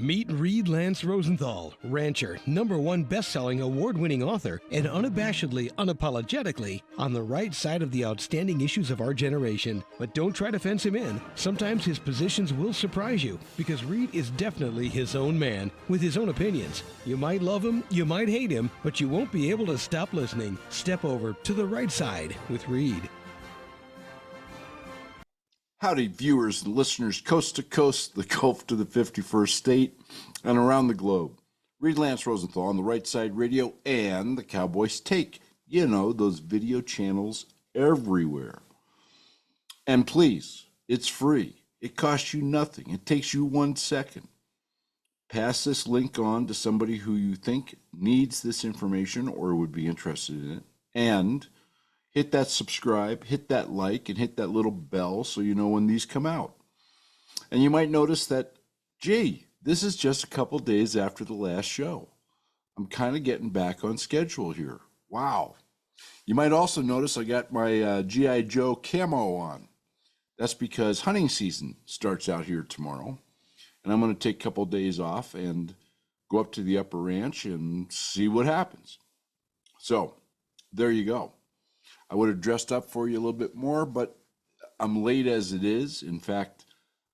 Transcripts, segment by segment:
Meet Reed Lance Rosenthal, rancher, #1 best-selling, award-winning author, and unabashedly, unapologetically on the right side of the outstanding issues of our generation. But don't try to fence him in. Sometimes his positions will surprise you, because Reed is definitely his own man, with his own opinions. You might love him, you might hate him, but you won't be able to stop listening. Step over to the right side with Reed. Howdy, viewers and listeners, coast to coast, the Gulf to the 51st state, and around the globe. Reed Lance Rosenthal on the Right Side Radio and the Cowboys Take. You know, those video channels everywhere. And please, it's free. It costs you nothing. It takes you 1 second. Pass this link on to somebody who you think needs this information or would be interested in it. And hit that subscribe, hit that like, and hit that little bell so you know when these come out. And you might notice that, gee, this is just a couple days after the last show. I'm kind of getting back on schedule here. Wow. You might also notice I got my G.I. Joe camo on. That's because hunting season starts out here tomorrow. And I'm going to take a couple days off and go up to the upper ranch and see what happens. So there you go. I would have dressed up for you a little bit more, but I'm late as it is. In fact,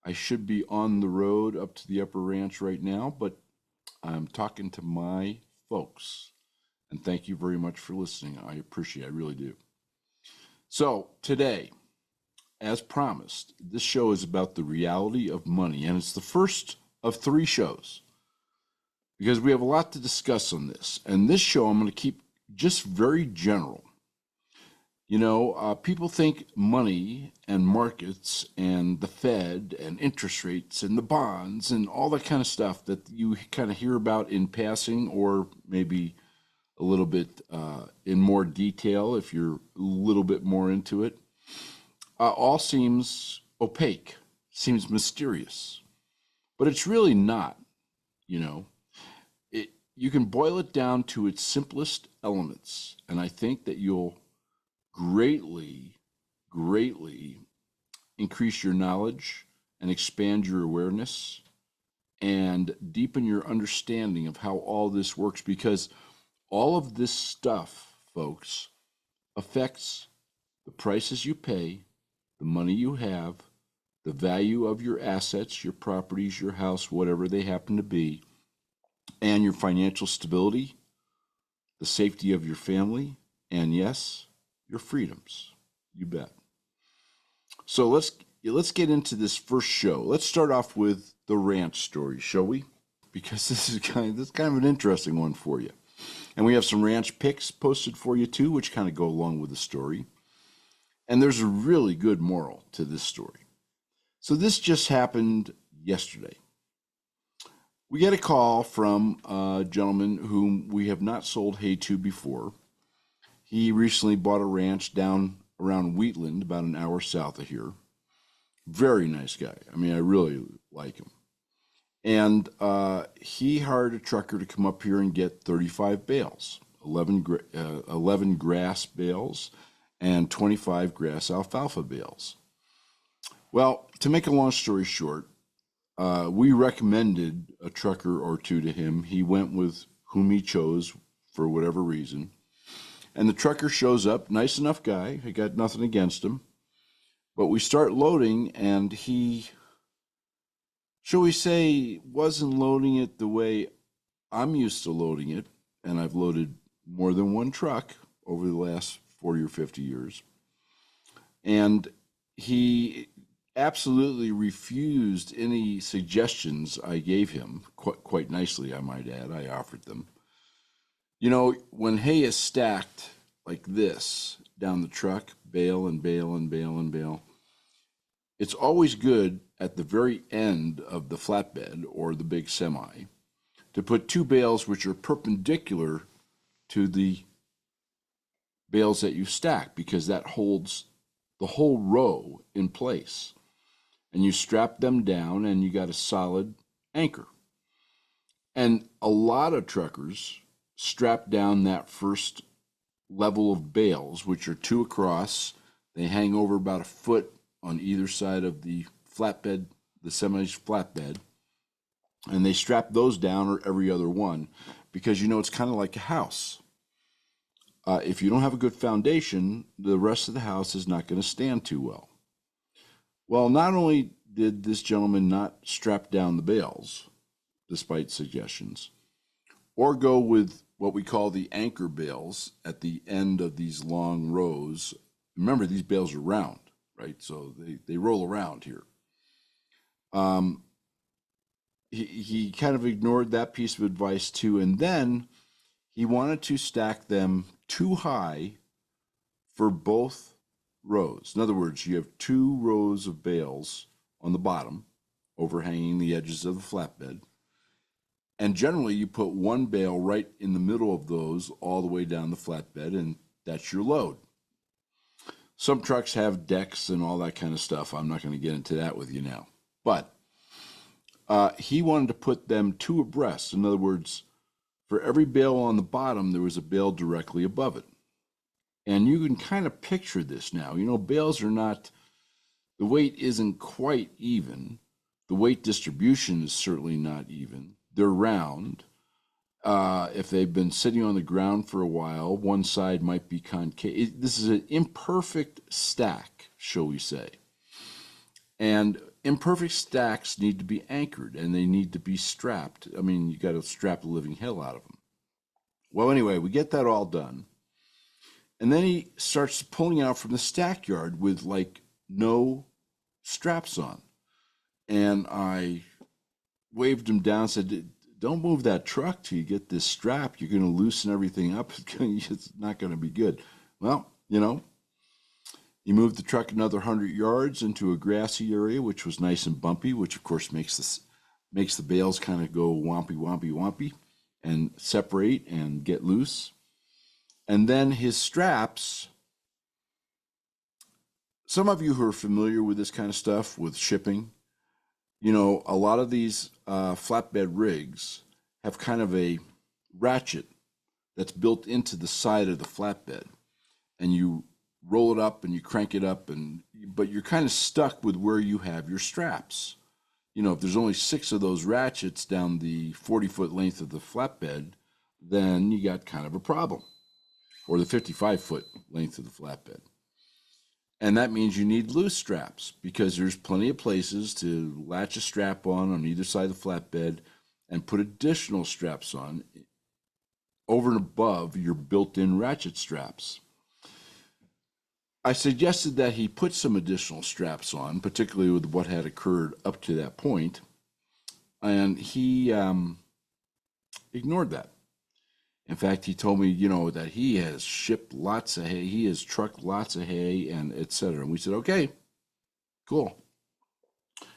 I should be on the road up to the upper ranch right now, but I'm talking to my folks. And thank you very much for listening. I appreciate it. I really do. So today, as promised, this show is about the reality of money, and it's the first of 3 shows because we have a lot to discuss on this. And this show I'm going to keep just very general. You know, people think money and markets and the Fed and interest rates and the bonds and all that kind of stuff that you kind of hear about in passing or maybe a little bit in more detail if you're a little bit more into it, all seems opaque, seems mysterious. But it's really not, you know. You can boil it down to its simplest elements, and I think that you'll greatly increase your knowledge and expand your awareness and deepen your understanding of how all this works, because all of this stuff, folks, affects the prices you pay, the money you have, the value of your assets, your properties, your house, whatever they happen to be, and your financial stability, the safety of your family, and yes, your freedoms. You bet. So let's get into this first show. Let's start off with the ranch story, shall we? Because this is kind of an interesting one for you. And we have some ranch pics posted for you too, which kind of go along with the story. And there's a really good moral to this story. So this just happened yesterday. We get a call from a gentleman whom we have not sold hay to before. He recently bought a ranch down around Wheatland, about an hour south of here. Very nice guy. I mean, I really like him. And he hired a trucker to come up here and get 35 bales, 11 grass bales, and 25 grass alfalfa bales. Well, to make a long story short, we recommended a trucker or two to him. He went with whom he chose for whatever reason. And the trucker shows up, nice enough guy. I got nothing against him. But we start loading, and he, shall we say, wasn't loading it the way I'm used to loading it. And I've loaded more than one truck over the last 40 or 50 years. And he absolutely refused any suggestions I gave him, quite nicely, I might add. I offered them. You know, when hay is stacked like this down the truck, bale and bale and bale and bale, it's always good at the very end of the flatbed or the big semi to put 2 bales which are perpendicular to the bales that you stack, because that holds the whole row in place. And you strap them down and you got a solid anchor. And a lot of truckers strap down that first level of bales, which are 2 across. They hang over about a foot on either side of the flatbed, the semi's flatbed. And they strap those down or every other one because, it's kind of like a house. If you don't have a good foundation, the rest of the house is not going to stand too well. Well, not only did this gentleman not strap down the bales, despite suggestions, or go with what we call the anchor bales at the end of these long rows. Remember, these bales are round, right? So they roll around here. He kind of ignored that piece of advice too, and then he wanted to stack them too high for both rows. In other words, you have 2 rows of bales on the bottom, overhanging the edges of the flatbed. And generally, you put one bale right in the middle of those all the way down the flatbed, and that's your load. Some trucks have decks and all that kind of stuff. I'm not going to get into that with you now. But he wanted to put them 2 abreast. In other words, for every bale on the bottom, there was a bale directly above it. And you can kind of picture this now. Bales are not, the weight isn't quite even. The weight distribution is certainly not even. They're round. If they've been sitting on the ground for a while, one side might be concave. This is an imperfect stack, shall we say. And imperfect stacks need to be anchored, and they need to be strapped. I mean, you got to strap the living hell out of them. Well, anyway, we get that all done. And then he starts pulling out from the stack yard with like no straps on. And I waved him down, said, don't move that truck till you get this strap. You're going to loosen everything up. It's not going to be good. Well, he moved the truck another 100 yards into a grassy area, which was nice and bumpy, which of course makes the bales kind of go wompy, wompy, wompy and separate and get loose. And then his straps, some of you who are familiar with this kind of stuff, with shipping, a lot of these flatbed rigs have kind of a ratchet that's built into the side of the flatbed. And you roll it up and you crank it up, but you're kind of stuck with where you have your straps. If there's only 6 of those ratchets down the 40-foot length of the flatbed, then you got kind of a problem. Or the 55-foot length of the flatbed. And that means you need loose straps because there's plenty of places to latch a strap on either side of the flatbed and put additional straps on over and above your built-in ratchet straps. I suggested that he put some additional straps on, particularly with what had occurred up to that point, and he ignored that. In fact, he told me, that he has shipped lots of hay, he has trucked lots of hay, and et cetera. And we said, okay, cool.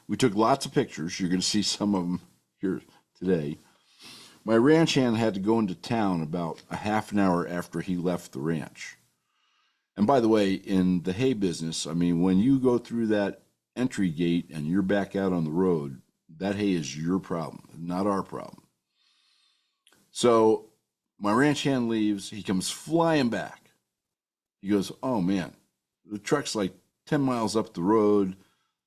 We took lots of pictures. You're going to see some of them here today. My ranch hand had to go into town about a half an hour after he left the ranch. And by the way, in the hay business, I mean, when you go through that entry gate and you're back out on the road, that hay is your problem, not our problem. So my ranch hand leaves. He comes flying back. He goes, oh, man, the truck's like 10 miles up the road.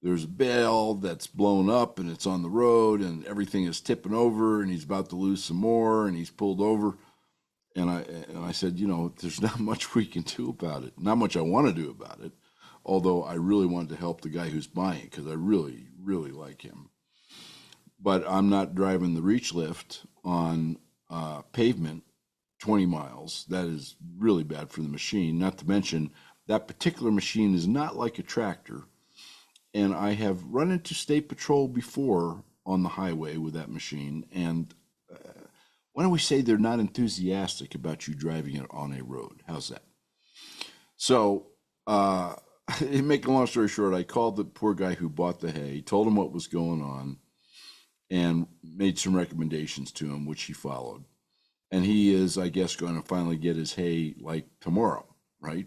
There's a bale that's blown up, and it's on the road, and everything is tipping over, and he's about to lose some more, and he's pulled over. And I said, there's not much we can do about it. Not much I want to do about it, although I really wanted to help the guy who's buying it because I really, really like him. But I'm not driving the reach lift on pavement 20 miles. That is really bad for the machine. Not to mention, that particular machine is not like a tractor. And I have run into State Patrol before on the highway with that machine. And why don't we say they're not enthusiastic about you driving it on a road? How's that? So, making a long story short, I called the poor guy who bought the hay, told him what was going on, and made some recommendations to him, which he followed. And he is, I guess, going to finally get his hay like tomorrow, right?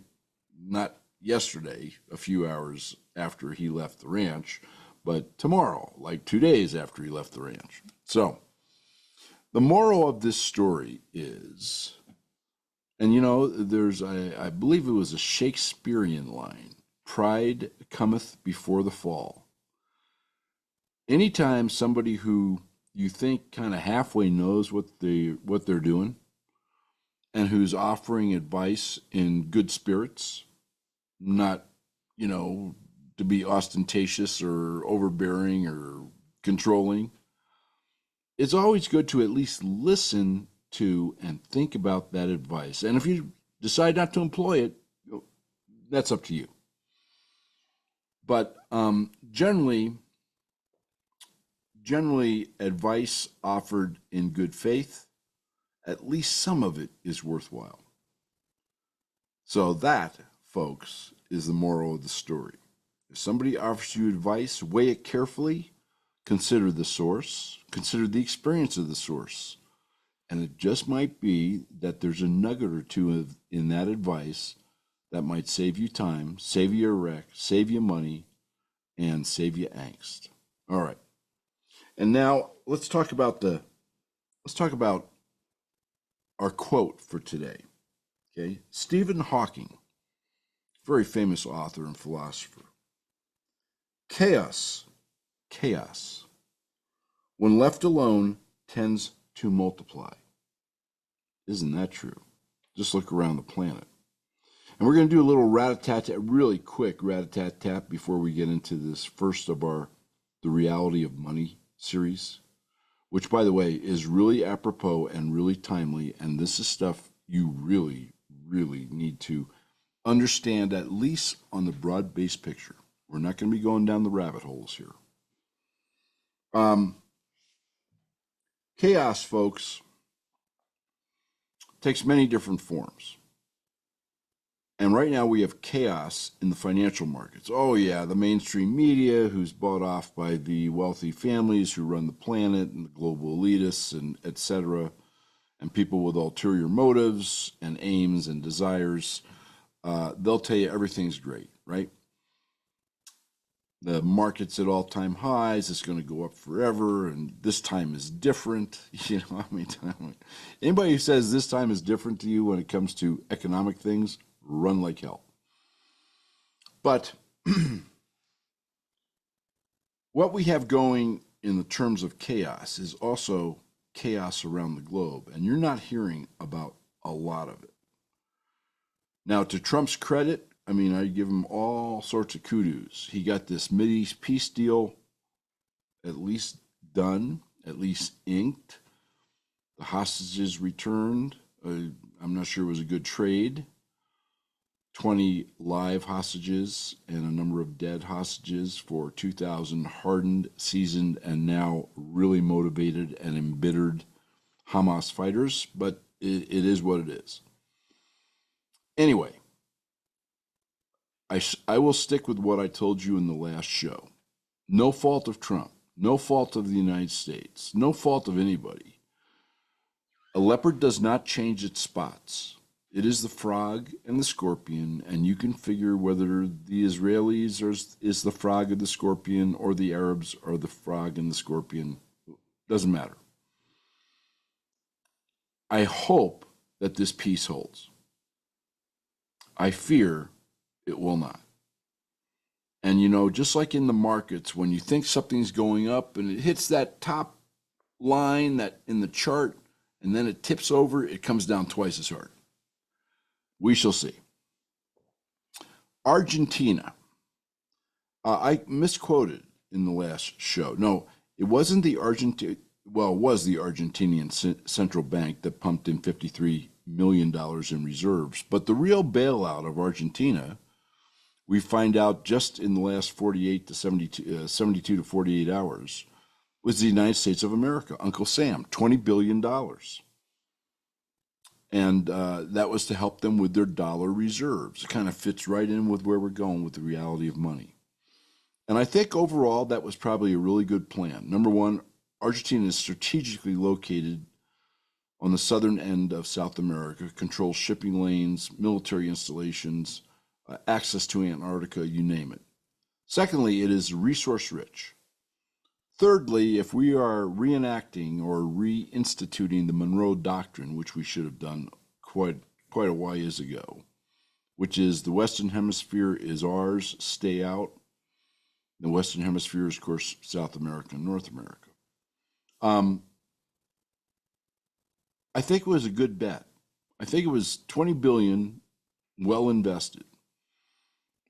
Not yesterday, a few hours after he left the ranch, but tomorrow, like 2 days after he left the ranch. So the moral of this story is, and there's, I believe it was a Shakespearean line, pride cometh before the fall. Anytime somebody who you think kind of halfway knows what they're doing and who's offering advice in good spirits, not, you know, to be ostentatious or overbearing or controlling. It's always good to at least listen to and think about that advice. And if you decide not to employ it, that's up to you. But generally, advice offered in good faith, at least some of it is worthwhile. So that, folks, is the moral of the story. If somebody offers you advice, weigh it carefully, consider the source, consider the experience of the source. And it just might be that there's a nugget or two in that advice that might save you time, save you a wreck, save you money, and save you angst. All right. And now let's talk about our quote for today. Okay? Stephen Hawking, very famous author and philosopher. Chaos, when left alone, tends to multiply. Isn't that true? Just look around the planet. And we're going to do a little rat-a-tat-tat, really quick rat-a-tat-tat before we get into this first of The Reality of Money series, which, by the way, is really apropos and really timely. And this is stuff you really, really need to understand, at least on the broad-based picture. We're not going to be going down the rabbit holes here. Chaos, folks, takes many different forms. And right now we have chaos in the financial markets. Oh yeah, the mainstream media, who's bought off by the wealthy families who run the planet and the global elitists and et cetera, and people with ulterior motives and aims and desires. They'll tell you everything's great, right? The market's at all-time highs. It's going to go up forever, and this time is different. You know, I mean, anybody who says this time is different to you when it comes to economic things, run like hell. But what we have going in the terms of chaos is also chaos around the globe, and you're not hearing about a lot of it. Now, to Trump's credit, I mean, I give him all sorts of kudos. He got this Mideast peace deal at least done, at least inked. The hostages returned. I'm not sure it was a good trade. 20 live hostages and a number of dead hostages for 2,000 hardened, seasoned, and now really motivated and embittered Hamas fighters. But it is what it is. Anyway, I will stick with what I told you in the last show. No fault of Trump, no fault of the United States, no fault of anybody. A leopard does not change its spots. It is the frog and the scorpion, and you can figure whether the Israelis is the frog or the scorpion, or the Arabs are the frog and the scorpion. Doesn't matter. I hope that this peace holds. I fear it will not. And you know, just like in the markets, when you think something's going up and it hits that top line that in the chart, and then it tips over, it comes down twice as hard. We shall see. Argentina. I misquoted in the last show. No, it wasn't the Argentine. Well, it was the Argentinian central bank that pumped in $53 million in reserves. But the real bailout of Argentina, we find out just in the last 72 to 48 hours, was the United States of America, Uncle Sam, $20 billion. And that was to help them with their dollar reserves. It kind of fits right in with where we're going with the reality of money. And I think overall that was probably a really good plan. Number one, Argentina is strategically located on the southern end of South America, controls shipping lanes, military installations, access to Antarctica, you name it. Secondly, it is resource rich. Thirdly, if we are reenacting or reinstituting the Monroe Doctrine, which we should have done quite a while years ago, which is the Western Hemisphere is ours, stay out. The Western Hemisphere is, of course, South America and North America. Um, I think it was a good bet. I think it was 20 billion well invested,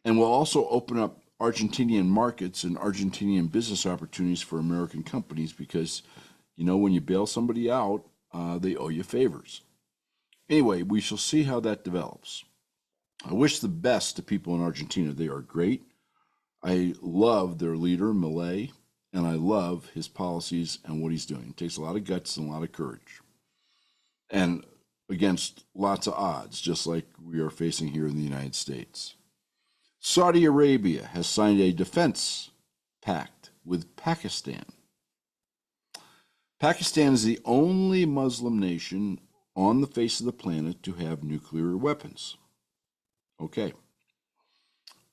and will also open up Argentinian markets and Argentinian business opportunities for American companies because, when you bail somebody out, they owe you favors. Anyway, we shall see how that develops. I wish the best to people in Argentina. They are great. I love their leader, Milei, and I love his policies and what he's doing. It takes a lot of guts and a lot of courage. And against lots of odds, just like we are facing here in the United States. Saudi Arabia has signed a defense pact with Pakistan. Pakistan is the only Muslim nation on the face of the planet to have nuclear weapons. Okay.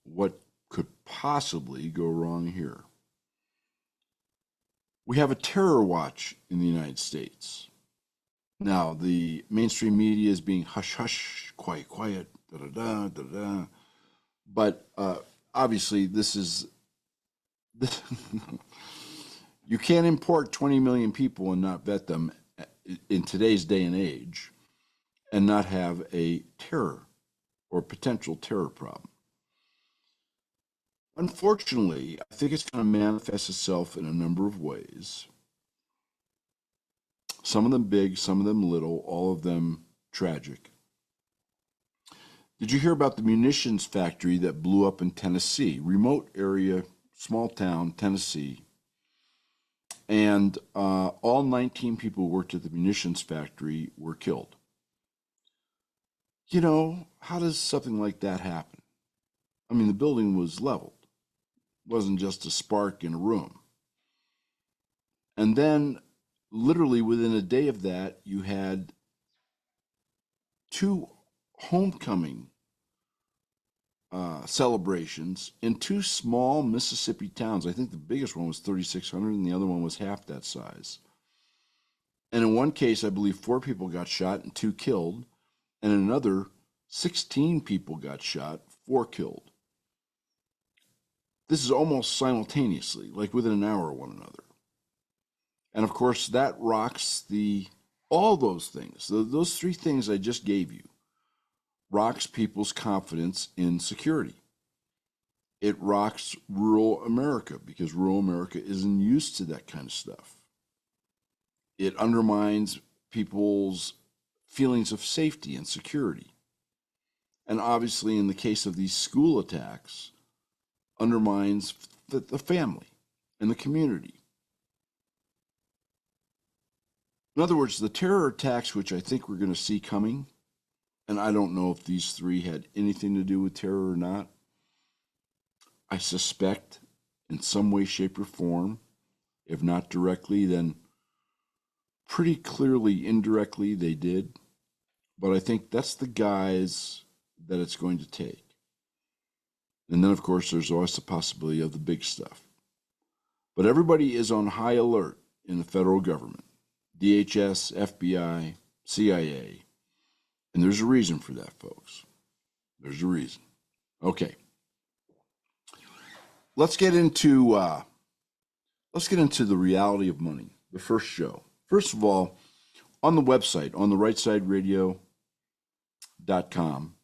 What could possibly go wrong here? We have a terror watch in the United States. Now, the mainstream media is being hush hush, quiet, quiet, da da da da da. But obviously, this is you can't import 20 million people and not vet them in today's day and age, and not have a terror or potential terror problem. Unfortunately, I think it's going to manifest itself in a number of ways. Some of them big, some of them little, all of them tragic. Did you hear about the munitions factory that blew up in Tennessee? Remote area, small town, Tennessee. And all 19 people who worked at the munitions factory were killed. How does something like that happen? I mean, the building was leveled. It wasn't just a spark in a room. And then, literally within a day of that, you had 2 homecoming celebrations in 2 small Mississippi towns. I think the biggest one was 3,600 and the other one was half that size. And in one case, I believe 4 people got shot and 2 killed. And in another, 16 people got shot, 4 killed. This is almost simultaneously, like within an hour of one another. And of course, that rocks all those things. Those 3 things I just gave you rocks people's confidence in security. It rocks rural America because rural America isn't used to that kind of stuff. It undermines people's feelings of safety and security. And obviously, in the case of these school attacks, undermines the family and the community. In other words, the terror attacks, which I think we're going to see coming, and I don't know if these 3 had anything to do with terror or not. I suspect in some way, shape, or form, if not directly, then pretty clearly indirectly they did. But I think that's the guise that it's going to take. And then, of course, there's always the possibility of the big stuff. But everybody is on high alert in the federal government. DHS, FBI, CIA. And there's a reason for that, folks. There's a reason. Okay. Let's get into the reality of money, the first show. First of all, on the website, on the rightsideradio.com,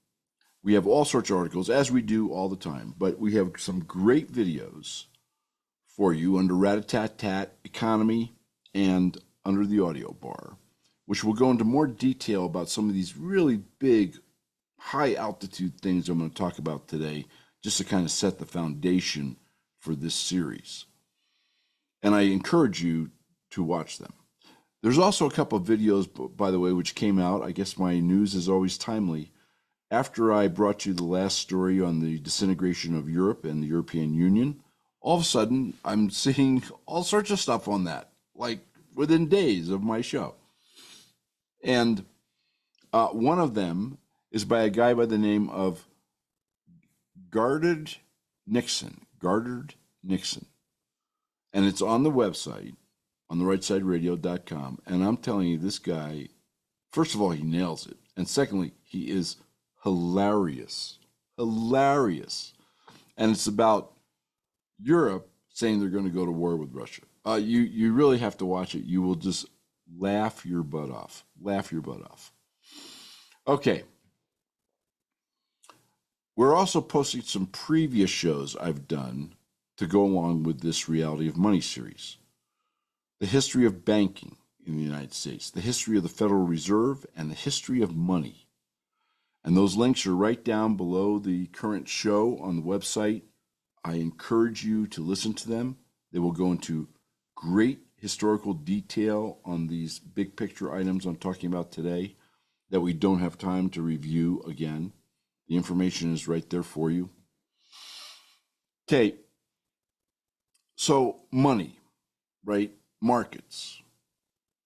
we have all sorts of articles, as we do all the time, but we have some great videos for you under Rat-a-tat-tat, economy, and under the audio bar, which will go into more detail about some of these really big, high-altitude things I'm going to talk about today, just to kind of set the foundation for this series. And I encourage you to watch them. There's also a couple of videos, by the way, which came out. I guess my news is always timely. After I brought you the last story on the disintegration of Europe and the European Union, all of a sudden I'm seeing all sorts of stuff on that, like within days of my show. And one of them is by a guy by the name of Gardard Nixon. And it's on the website, on the rightsideradio.com. And I'm telling you, this guy, first of all, he nails it. And secondly, he is hilarious. And it's about Europe saying they're going to go to war with Russia. You really have to watch it. You will just laugh your butt off. Laugh your butt off. Okay. We're also posting some previous shows I've done to go along with this Reality of Money series. The history of banking in the United States, the history of the Federal Reserve, and the history of money. And those links are right down below the current show on the website. I encourage you to listen to them. They will go into great historical detail on these big picture items I'm talking about today that we don't have time to review again. The information is right there for you. Okay, so money, right? Markets,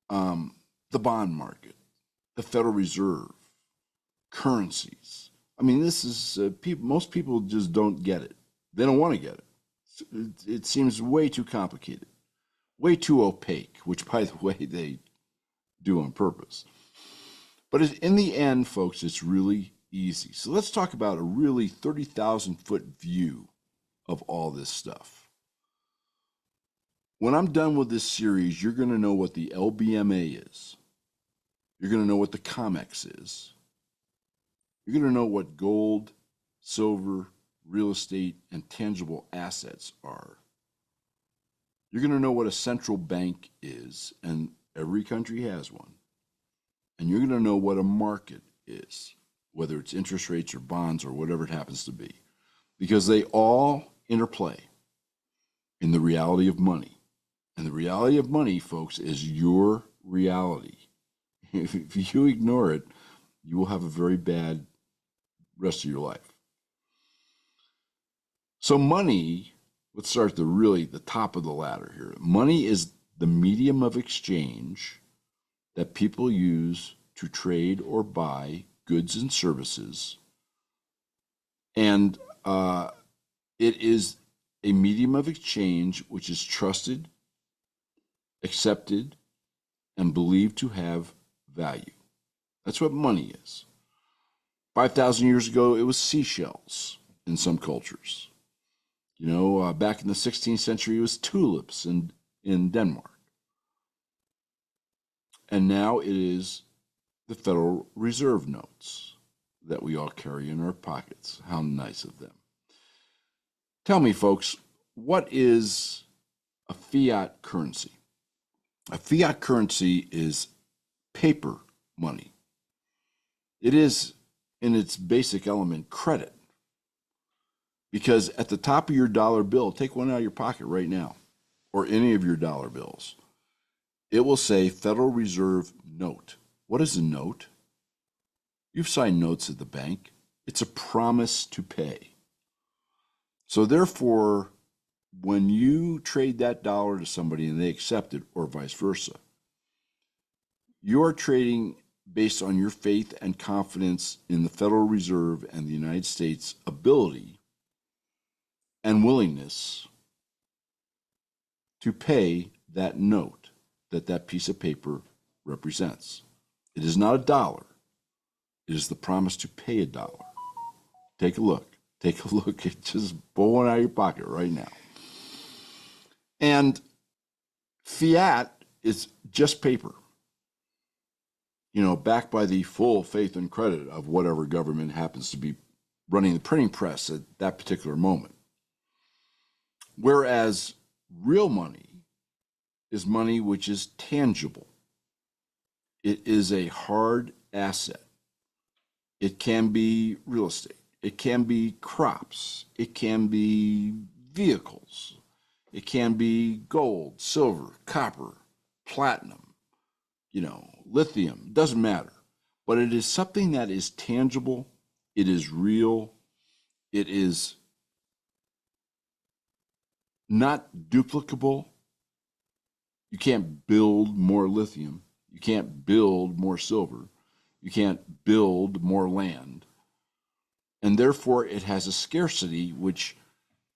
the bond market, the Federal Reserve, currencies. I mean, this is, most people just don't get it. They don't want to get it. It seems way too complicated, way too opaque, which, by the way, they do on purpose. But in the end, folks, it's really easy. So let's talk about a really 30,000-foot view of all this stuff. When I'm done with this series, you're going to know what the LBMA is. You're going to know what the COMEX is. You're going to know what gold, silver, real estate, and tangible assets are. You're going to know what a central bank is, and every country has one. And you're going to know what a market is, whether it's interest rates or bonds or whatever it happens to be, because they all interplay in the reality of money. And the reality of money, folks, is your reality. If you ignore it, you will have a very bad rest of your life. So money, let's start at the top of the ladder here. Money is the medium of exchange that people use to trade or buy goods and services. And it is a medium of exchange which is trusted, accepted, and believed to have value. That's what money is. 5,000 years ago, it was seashells in some cultures. Back in the 16th century, it was tulips in Denmark. And now it is the Federal Reserve notes that we all carry in our pockets. How nice of them. Tell me, folks, what is a fiat currency? A fiat currency is paper money. It is, in its basic element, credit. Because at the top of your dollar bill, take one out of your pocket right now, or any of your dollar bills, it will say Federal Reserve note. What is a note? You've signed notes at the bank. It's a promise to pay. So therefore, when you trade that dollar to somebody and they accept it, or vice versa, you're trading based on your faith and confidence in the Federal Reserve and the United States' ability and willingness to pay that note that piece of paper represents. It is not a dollar. It is the promise to pay a dollar. Take a look. Take a look at just pull one out of your pocket right now. And fiat is just paper, backed by the full faith and credit of whatever government happens to be running the printing press at that particular moment. Whereas real money is money which is tangible. It is a hard asset. It can be real estate. It can be crops. It can be vehicles. It can be gold, silver, copper, platinum, lithium. Doesn't matter. But it is something that is tangible. It is real. It is not duplicable. You can't build more lithium. You can't build more silver. You can't build more land. And therefore, it has a scarcity which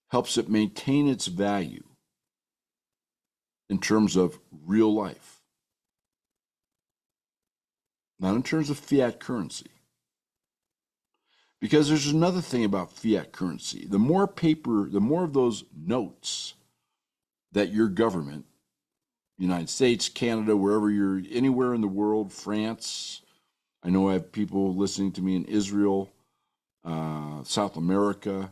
helps it maintain its value in terms of real life, not in terms of fiat currency. Because there's another thing about fiat currency. The more paper, the more of those notes that your government, United States, Canada, wherever you're, anywhere in the world, France, I know I have people listening to me in Israel, South America,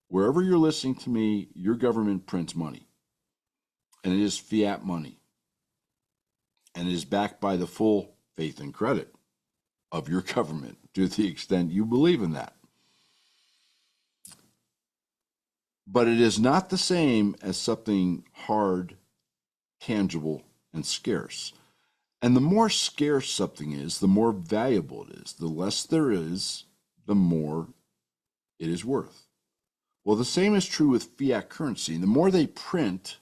wherever you're listening to me, your government prints money. And it is fiat money. And it is backed by the full faith and credit of your government to the extent you believe in that. But it is not the same as something hard, tangible, and scarce. And the more scarce something is, the more valuable it is. The less there is, the more it is worth. Well, the same is true with fiat currency. The more they print,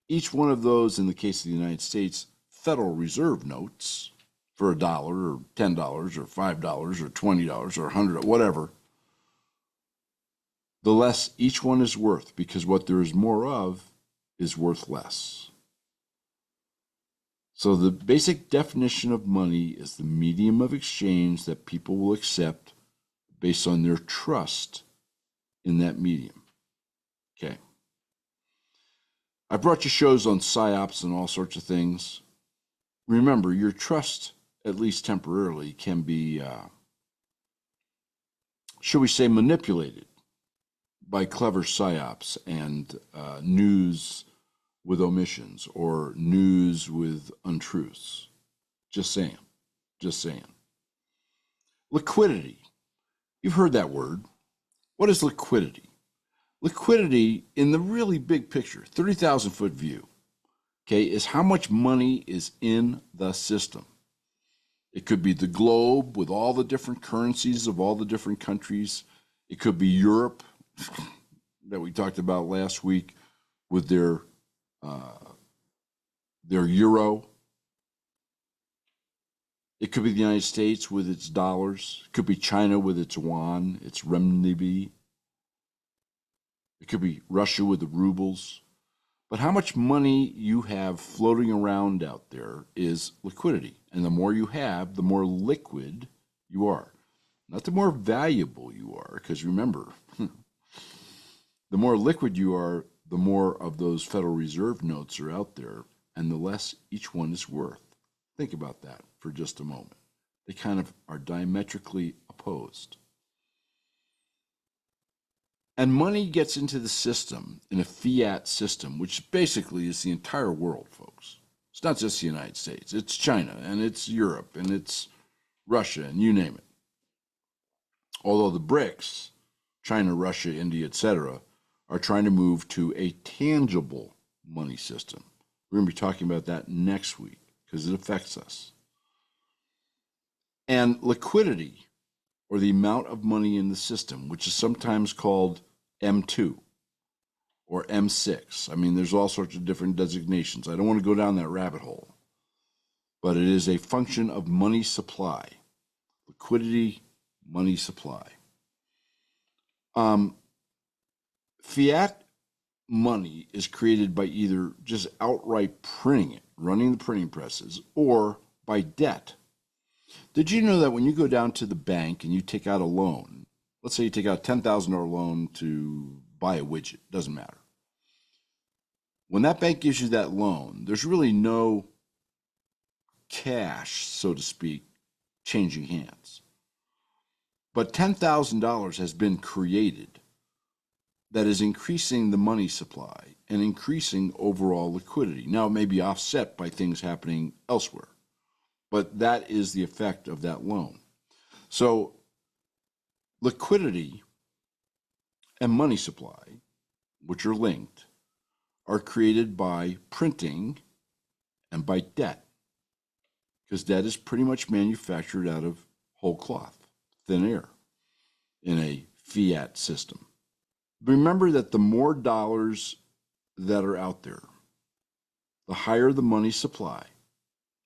each one of those, in the case of the United States, Federal Reserve notes for $1 or $10 or $5 or $20 or $100, whatever, the less each one is worth, because what there is more of is worth less. So the basic definition of money is the medium of exchange that people will accept based on their trust in that medium. Okay. I brought you shows on psyops and all sorts of things. Remember, your trust, at least temporarily, can be, shall we say, manipulated by clever psyops and news with omissions or news with untruths. Just saying. Just saying. Liquidity. You've heard that word. What is liquidity? Liquidity, in the really big picture, 30,000-foot view, okay, is how much money is in the system. It could be the globe with all the different currencies of all the different countries. It could be Europe that we talked about last week with their euro. It could be the United States with its dollars. It could be China with its yuan, its renminbi. It could be Russia with the rubles. But how much money you have floating around out there is liquidity. And the more you have, the more liquid you are. Not the more valuable you are, because remember, the more liquid you are, the more of those Federal Reserve notes are out there, and the less each one is worth. Think about that for just a moment. They kind of are diametrically opposed. And money gets into the system in a fiat system, which basically is the entire world, folks. It's not just the United States. It's China, and it's Europe, and it's Russia, and you name it. Although the BRICS, China, Russia, India, etc., are trying to move to a tangible money system. We're going to be talking about that next week because it affects us. And liquidity, or the amount of money in the system, which is sometimes called M2 or M6. I mean, there's all sorts of different designations. I don't want to go down that rabbit hole. But it is a function of money supply. Liquidity, money supply. Fiat money is created by either just outright printing it, running the printing presses, or by debt. Did you know that when you go down to the bank and you take out a loan, let's say you take out a $10,000 loan to buy a widget, doesn't matter. When that bank gives you that loan, there's really no cash, so to speak, changing hands. But $10,000 has been created that is increasing the money supply and increasing overall liquidity. Now, it may be offset by things happening elsewhere, but that is the effect of that loan. So liquidity and money supply, which are linked, are created by printing and by debt, because debt is pretty much manufactured out of whole cloth, thin air, in a fiat system. Remember that the more dollars that are out there, the higher the money supply,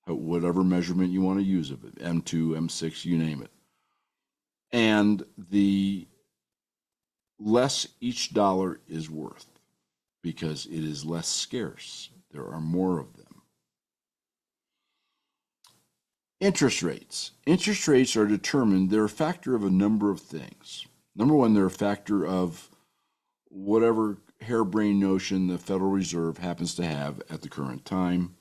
whatever measurement you want to use of it, M2, M6, you name it, and the less each dollar is worth, because it is less scarce. There are more of them. Interest rates. Interest rates are determined, they're a factor of a number of things. Number one, they're a factor of whatever harebrained notion the Federal Reserve happens to have at the current time,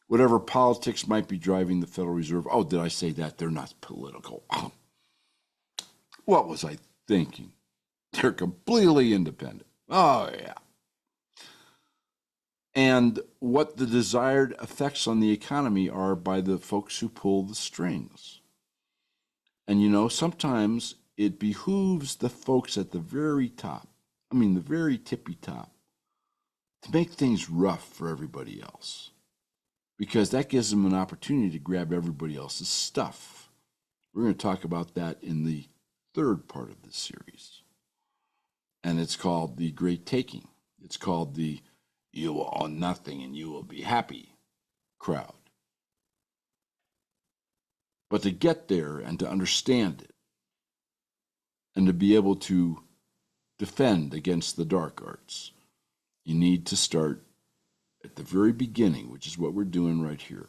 whatever politics might be driving the Federal Reserve. Oh, did I say that? They're not political. Oh, what was I thinking? They're completely independent. Oh, yeah. And what the desired effects on the economy are by the folks who pull the strings. And you know, sometimes it behooves the folks at the very top, the very tippy top, to make things rough for everybody else, because that gives them an opportunity to grab everybody else's stuff. We're going to talk about that in the third part of this series. And it's called The Great Taking. It's called the "you will own nothing and you will be happy" crowd. But to get there and to understand it and to be able to defend against the dark arts, you need to start at the very beginning, which is what we're doing right here.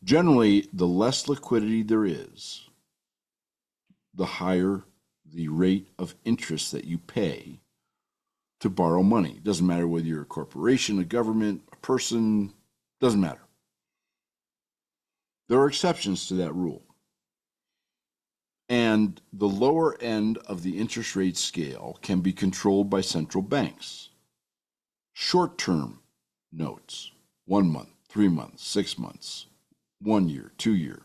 Generally, the less liquidity there is, the higher the rate of interest that you pay to borrow money. It doesn't matter whether you're a corporation, a government, a person, doesn't matter. There are exceptions to that rule. And the lower end of the interest rate scale can be controlled by central banks. Short-term notes, 1 month, 3 months, 6 months, 1 year, 2 year.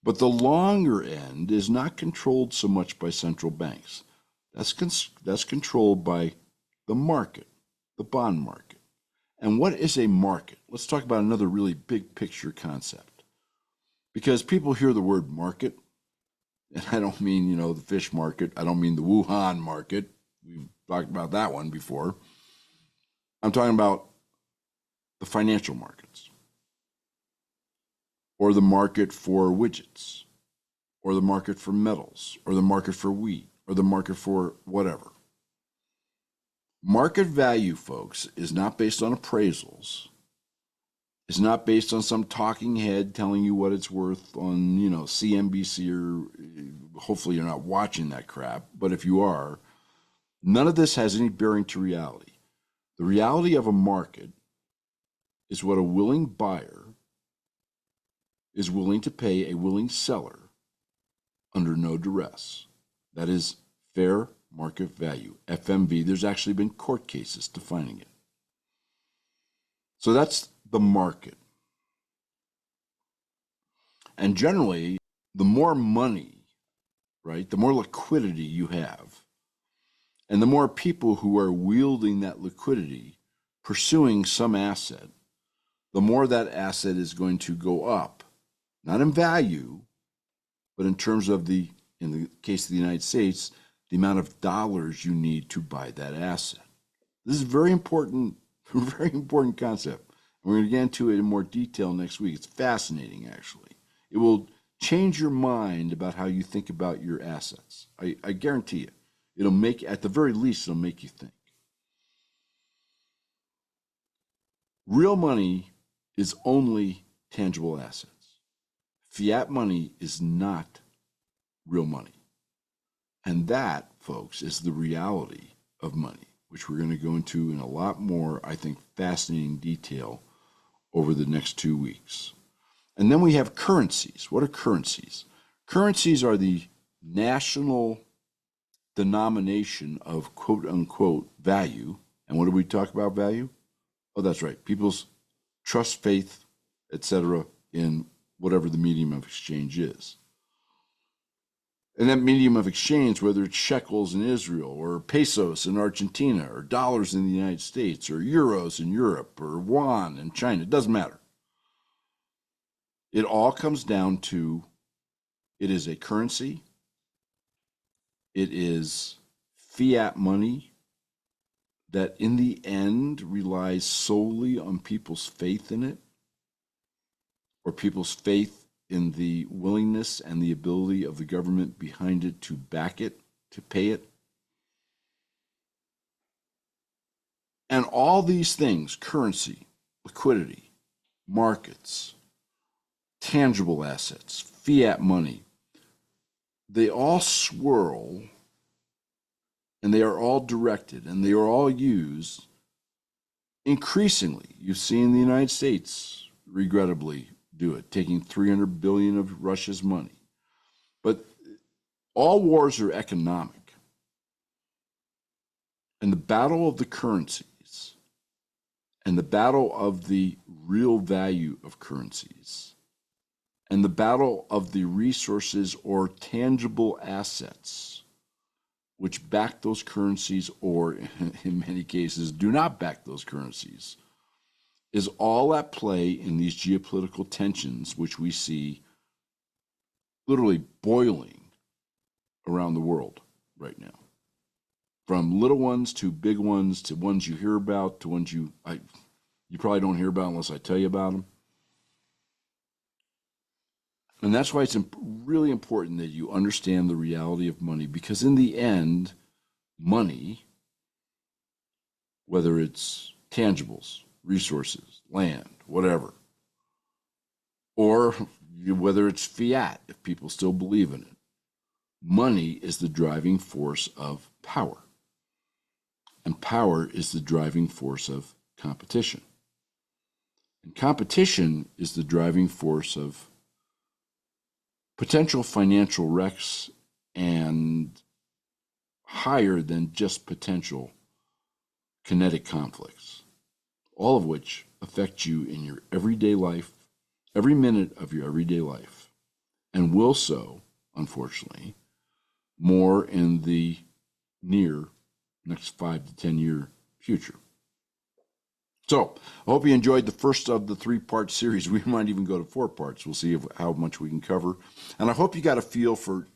But the longer end is not controlled so much by central banks. That's controlled by the market, the bond market. And what is a market? Let's talk about another really big picture concept. Because people hear the word market, and I don't mean, the fish market. I don't mean the Wuhan market. We've talked about that one before. I'm talking about the financial markets, or the market for widgets, or the market for metals, or the market for wheat, or the market for whatever. Market value, folks, is not based on appraisals. It's not based on some talking head telling you what it's worth on, CNBC, or hopefully you're not watching that crap. But if you are, none of this has any bearing to reality. The reality of a market is what a willing buyer is willing to pay a willing seller under no duress. That is fair market value, FMV. There's actually been court cases defining it. So that's the market. And generally, the more money, right, the more liquidity you have, and the more people who are wielding that liquidity, pursuing some asset, the more that asset is going to go up, not in value, but in terms of in the case of the United States, the amount of dollars you need to buy that asset. This is a very important concept. We're going to get into it in more detail next week. It's fascinating, actually. It will change your mind about how you think about your assets. I guarantee you. It'll make, at the very least, it'll make you think. Real money is only tangible assets. Fiat money is not real money. And that, folks, is the reality of money, which we're going to go into in a lot more, I think, fascinating detail over the next 2 weeks. And then we have currencies. What are currencies? Currencies are the national denomination of quote-unquote value. And what do we talk about value? Oh, that's right. People's trust, faith, etc. in whatever the medium of exchange is. And that medium of exchange, whether it's shekels in Israel, or pesos in Argentina, or dollars in the United States, or euros in Europe, or yuan in China, it doesn't matter. It all comes down to, it is a currency, it is fiat money that in the end relies solely on people's faith in it, or people's faith in the willingness and the ability of the government behind it to back it, to pay it. And all these things, currency, liquidity, markets, tangible assets, fiat money, they all swirl and they are all directed, and they are all used increasingly. You've seen the United States, regrettably, do it, taking $300 billion of Russia's money. But all wars are economic. And the battle of the currencies and the battle of the real value of currencies and the battle of the resources or tangible assets which back those currencies or in many cases do not back those currencies is all at play in these geopolitical tensions which we see literally boiling around the world right now. From little ones to big ones to ones you hear about to ones you probably don't hear about unless I tell you about them. And that's why it's really important that you understand the reality of money, because in the end, money, whether it's tangibles, resources, land, whatever, or whether it's fiat, if people still believe in it, money is the driving force of power. And power is the driving force of competition. And competition is the driving force of potential financial wrecks and higher than just potential kinetic conflicts, all of which affect you in your everyday life, every minute of your everyday life, and will so, unfortunately, more in the near next 5 to 10 year future. So I hope you enjoyed the first of the 3-part series. We might even go to 4 parts. We'll see how much we can cover. And I hope you got a feel for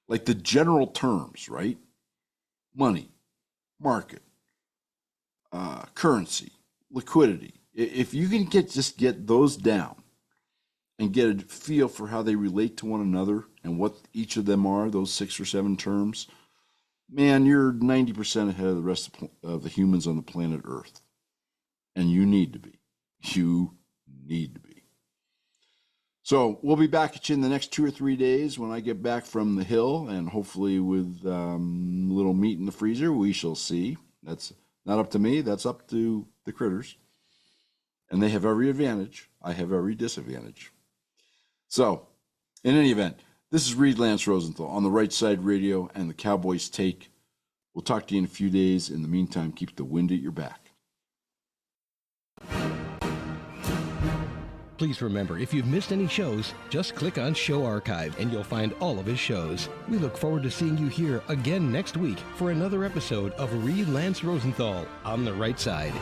like the general terms, right? Money, market, currency, liquidity. If you can just get those down and get a feel for how they relate to one another and what each of them are, those 6 or 7 terms, man, you're 90% ahead of the rest of the humans on the planet Earth. And you need to be. You need to be. So we'll be back at you in the next 2 or 3 days when I get back from the hill, and hopefully with a little meat in the freezer. We shall see. That's not up to me. That's up to the critters. And they have every advantage. I have every disadvantage. So, in any event, this is Reed Lance Rosenthal on the Right Side Radio and the Cowboys Take. We'll talk to you in a few days. In the meantime, keep the wind at your back. Please remember, if you've missed any shows, just click on Show Archive and you'll find all of his shows. We look forward to seeing you here again next week for another episode of Reed Lance Rosenthal on the Right Side.